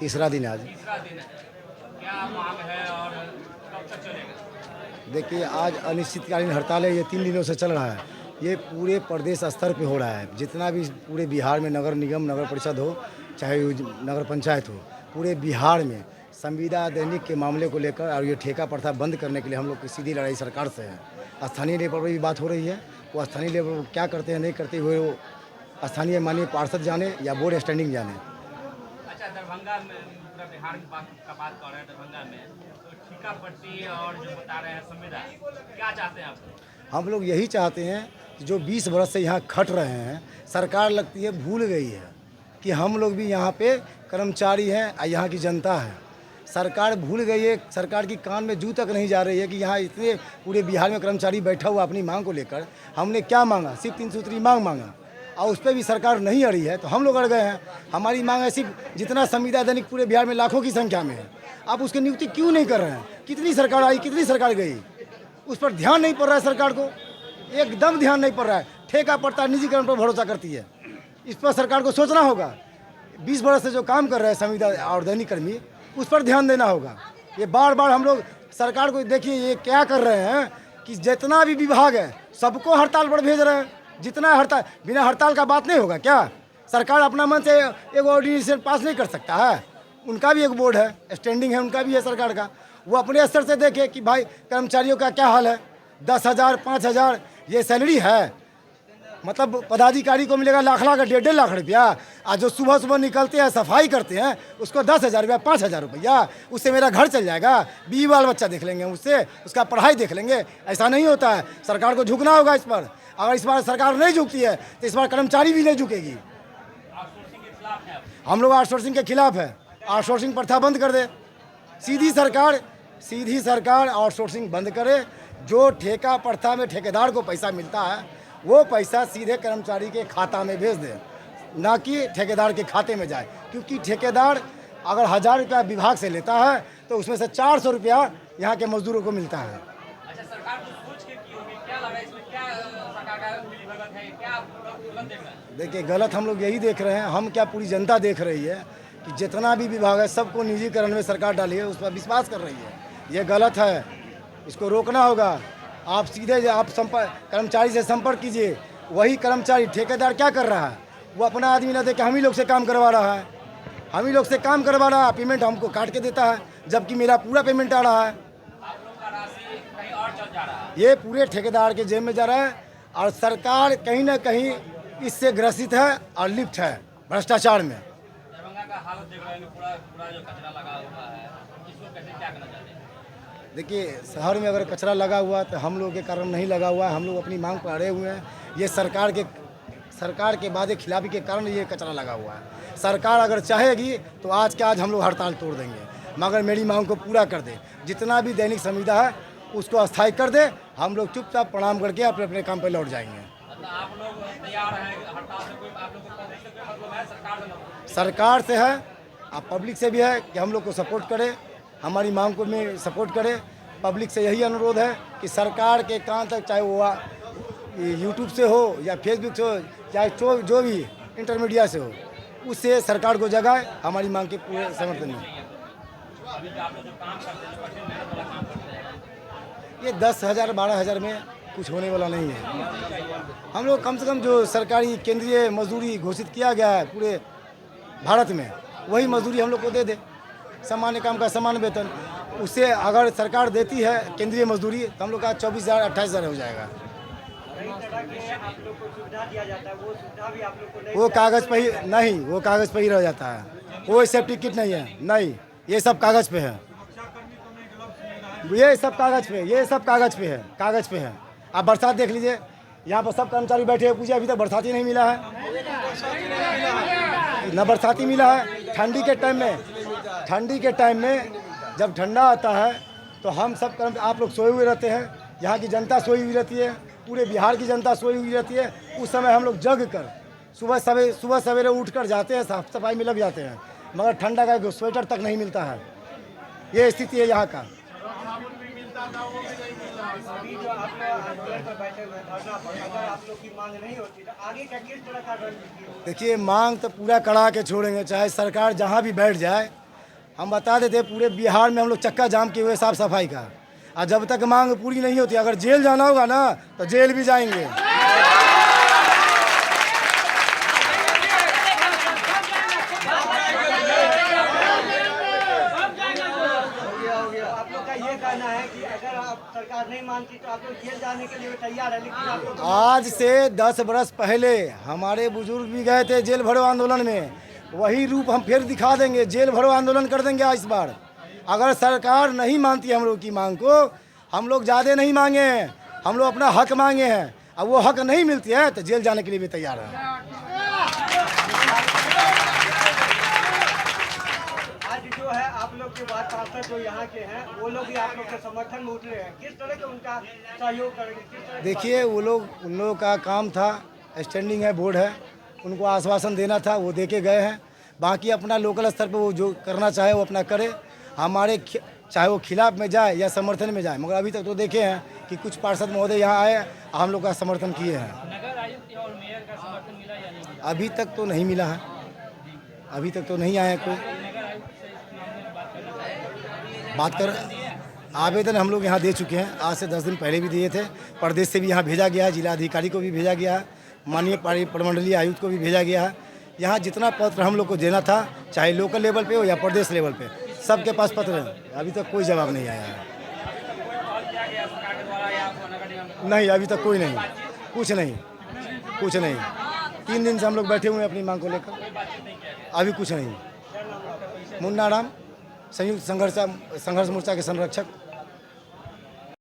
तीसरा दिन है आज। तीसरा दिन है, क्या मांग है और कब तक चलेगा? देखिए, आज अनिश्चितकालीन हड़ताल है, ये 3 दिनों से चल रहा है। ये पूरे प्रदेश स्तर पे हो रहा है। जितना भी पूरे बिहार में नगर निगम, नगर परिषद हो, चाहे नगर पंचायत हो, पूरे बिहार में संविदा दैनिक के मामले को लेकर और ये ठेका प्रथा बंद करने के लिए हम लोग की सीधी लड़ाई सरकार से है। स्थानीय लेवल पर भी बात हो रही है, वो स्थानीय लेवल पर क्या करते हैं नहीं करते हुए वो स्थानीय माननीय पार्षद जाने या बोर्ड स्टैंडिंग जाने। अच्छा, दरभंगा में पूरा बिहार की बात कर रहे हैं, दरभंगा में तो ठेका पट्टी और जो बता रहे हैं संविदा, क्या चाहते हैं आप? हम लोग यही चाहते हैं कि जो 20 वर्ष से यहाँ खट रहे हैं, सरकार लगती है भूल गई है कि हम लोग भी यहाँ पे कर्मचारी हैं और यहाँ की जनता है। सरकार भूल गई है, सरकार की कान में जू तक नहीं जा रही है कि यहाँ इतने पूरे बिहार में कर्मचारी बैठा हुआ अपनी मांग को लेकर। हमने क्या मांगा? सिर्फ 3 सूत्री मांग मांगा और उस पर भी सरकार नहीं अड़ी है, तो हम लोग अड़ गए हैं। हमारी मांग है सिर्फ जितना संविदा दैनिक पूरे बिहार में लाखों की संख्या में है, आप उसकी नियुक्ति क्यों नहीं कर रहे हैं? कितनी सरकार आई, कितनी सरकार गई, उस पर ध्यान नहीं पड़ रहा है। सरकार को एकदम ध्यान नहीं पड़ रहा है। ठेका पड़ता निजीकरण पर भरोसा करती है। इस पर सरकार को सोचना होगा। 20 वर्ष से जो काम कर रहे हैं संविदा और दैनिक कर्मी, उस पर ध्यान देना होगा। ये बार बार हम लोग सरकार को देखिए ये क्या कर रहे हैं कि जितना भी विभाग है सबको हड़ताल पर भेज रहे हैं। जितना हड़ताल, बिना हड़ताल का बात नहीं होगा क्या? सरकार अपना मन से एक ऑर्डिनेशन पास नहीं कर सकता है। उनका भी एक बोर्ड है, स्टैंडिंग है, उनका भी है सरकार का। वो अपने स्तर से देखे कि भाई कर्मचारियों का क्या हाल है। 10,000 5,000 ये सैलरी है, मतलब पदाधिकारी को मिलेगा लाख लाख 1.5 लाख रुपया। आज जो सुबह सुबह निकलते हैं सफाई करते हैं उसको 10,000 रुपया 5,000 रुपया, उससे मेरा घर चल जाएगा, बीवी बाल बच्चा देख लेंगे, उससे उसका पढ़ाई देख लेंगे। ऐसा नहीं होता है। सरकार को झुकना होगा इस पर। अगर इस बार सरकार नहीं झुकती है तो इस बार कर्मचारी भी नहीं झुकेगी। हम लोग आउटसोर्सिंग के खिलाफ है। आउटसोर्सिंग प्रथा बंद कर दे। सीधी सरकार आउटसोर्सिंग बंद करे। जो ठेका प्रथा में ठेकेदार को पैसा मिलता है वो पैसा सीधे कर्मचारी के खाता में भेज दे, ना कि ठेकेदार के खाते में जाए। क्योंकि ठेकेदार अगर 1,000 रुपया विभाग से लेता है तो उसमें से 400 रुपया यहाँ के मजदूरों को मिलता है। अच्छा, सरकार को सोच के की होगी, क्या लगा इसमें, क्या सरकार का मिलीभगत है, क्या गलत देख रहे हैं? देखिए, गलत हम लोग यही देख रहे हैं, हम क्या पूरी जनता देख रही है कि जितना भी विभाग है सबको निजीकरण में सरकार डाली है, उस पर विश्वास कर रही है। ये गलत है, इसको रोकना होगा। आप सीधे आप कर्मचारी से संपर्क कीजिए। वही कर्मचारी, ठेकेदार क्या कर रहा है? वो अपना आदमी ना दे के हम ही लोग से काम करवा रहा है। हम ही लोग से काम करवा रहा है, पेमेंट हमको काट के देता है, जबकि मेरा पूरा पेमेंट आ रहा है। आप लोग का राशि कहीं और चल जा रहा है। ये पूरे ठेकेदार के जेब में जा रहा है और सरकार कहीं ना कहीं इससे ग्रसित है और लिप्त है भ्रष्टाचार में। दरभंगा का हालत देख रहे हैं, पूरा जो कचरा लगा हुआ है, इसको कैसे क्या करना चाहते हैं? देखिए, शहर में अगर कचरा लगा हुआ तो हम लोगों के कारण नहीं लगा हुआ है। हम लोग अपनी मांग पर अड़े हुए हैं। ये सरकार के वादे खिलाफी के कारण ये कचरा लगा हुआ है। सरकार अगर चाहेगी तो आज के आज हम लोग हड़ताल तोड़ देंगे, मगर मेरी मांग को पूरा कर दे। जितना भी दैनिक संविदा है उसको अस्थायी कर दे। हम लोग चुपचाप प्रणाम करके अपने अपने काम पर लौट जाएंगे। आप लोग तैयार हैं हड़ताल से? कोई आप लोग को पब्लिक से कोई मतलब है सरकार से? सरकार से है और पब्लिक से भी है कि हम लोग को सपोर्ट करे, हमारी मांग को में सपोर्ट करे। पब्लिक से यही अनुरोध है कि सरकार के कान तक, चाहे वो यूट्यूब से हो या फेसबुक से हो, चाहे जो भी इंटरमीडिया से हो, उससे सरकार को जगाए हमारी मांग के पूरे समर्थन में। अभी जो आप लोग जो काम करते हैं, जो कठिन मेहनत वाला काम करते हैं, ये 10,000 12,000 में कुछ होने वाला नहीं है। हम लोग कम से कम जो सरकारी केंद्रीय मजदूरी घोषित किया गया है पूरे भारत में, वही मजदूरी हम लोग को दे दे। सामान्य काम का समान वेतन, उससे अगर सरकार देती है केंद्रीय मजदूरी तो हम लोग का 24,000 28,000 हो जाएगा। आप लोग को सुविधा दिया जाता है, वो सुविधा भी आप लोग को नहीं? वो कागज़ पे ही नहीं, वो कागज़ पे ही रह जाता है। कोई सेफ्टी किट नहीं है, नहीं, ये सब कागज़ पे है। ये सब कागज़ पे है। आप बरसात देख लीजिए, यहाँ पर सब कर्मचारी बैठे हैं, पूछे अभी तक बरसाती नहीं मिला है, न बरसाती मिला है। ठंडी के टाइम में जब ठंडा आता है तो हम सब आप लोग सोए हुए रहते हैं, यहाँ की जनता सोई हुई रहती है, पूरे बिहार की जनता सोई हुई रहती है। उस समय हम लोग जग कर सुबह सवेरे उठकर जाते हैं, साफ सफाई में लग जाते हैं, मगर ठंडा का स्वेटर तक नहीं मिलता है। ये स्थिति है यहाँ का। अभी जो आप लोग आंदोलन पर बैठे हुए हैं, धरना पर, अगर आप लोग की मांग नहीं होती तो आगे का किस तरह का रणनीति होगा? देखिए मांग तो पूरा कड़ा के छोड़ेंगे, चाहे सरकार जहाँ भी बैठ जाए। हम बता देते पूरे बिहार में हम लोग चक्का जाम किए हुए साफ सफाई का, और जब तक मांग पूरी नहीं होती, अगर जेल जाना होगा ना तो जेल भी जाएंगे। आप लोग का ये कहना है कि अगर आप सरकार नहीं मानती तो आप लोग जेल जाने के लिए तैयार है, लेकिन आप लोग आज से 10 बरस पहले हमारे बुजुर्ग भी गए थे जेल भरो आंदोलन में, वही रूप हम फिर दिखा देंगे, जेल भरो आंदोलन कर देंगे इस बार। अगर सरकार नहीं मानती हम लोग की मांग को, हम लोग ज़्यादा नहीं मांगे हैं, हम लोग अपना हक मांगे हैं, अब वो हक नहीं मिलती है तो जेल जाने के लिए भी तैयार है। आज जो है आप लोग के बाद पार्षद जो यहाँ के हैं वो लोग भी आप लोग के समर्थन में उतरे हैं, किस तरह के उनका सहयोग करेंगे, किस तरह की देखिए वो लोग, उन लोगों का काम था, स्टैंडिंग है, बोर्ड है, उनको आश्वासन देना था, वो दे के गए हैं। बाकी अपना लोकल स्तर पर वो जो करना चाहे वो अपना करे, हमारे चाहे वो खिलाफ में जाए या समर्थन में जाए। मगर अभी तक तो देखे हैं कि कुछ पार्षद महोदय यहाँ आए, हम लोग का समर्थन किए हैं। नगर आयुक्त और मेयर का समर्थन मिला या नहीं? अभी तक तो नहीं मिला है, अभी तक तो नहीं आए कोई। नगर आयुक्त से इस मामले में बात करना चाहिए। बात कर आवेदन हम लोग यहाँ दे चुके हैं, आज से 10 दिन पहले भी दिए थे। प्रदेश से भी यहाँ भेजा गया है, जिलाधिकारी को भी भेजा गया है, माननीय प्रमंडलीय आयुक्त को भी भेजा गया है। यहाँ जितना पत्र हम लोग को देना था, चाहे लोकल लेवल पे हो या प्रदेश लेवल पे, सबके पास पत्र है, अभी तक कोई जवाब नहीं आया है। नहीं, अभी तक कोई नहीं, कुछ नहीं, कुछ नहीं। 3 दिन से हम लोग बैठे हुए हैं अपनी मांग को लेकर, अभी कुछ नहीं। मुन्ना राम, संयुक्त संघर्ष मोर्चा के संरक्षक।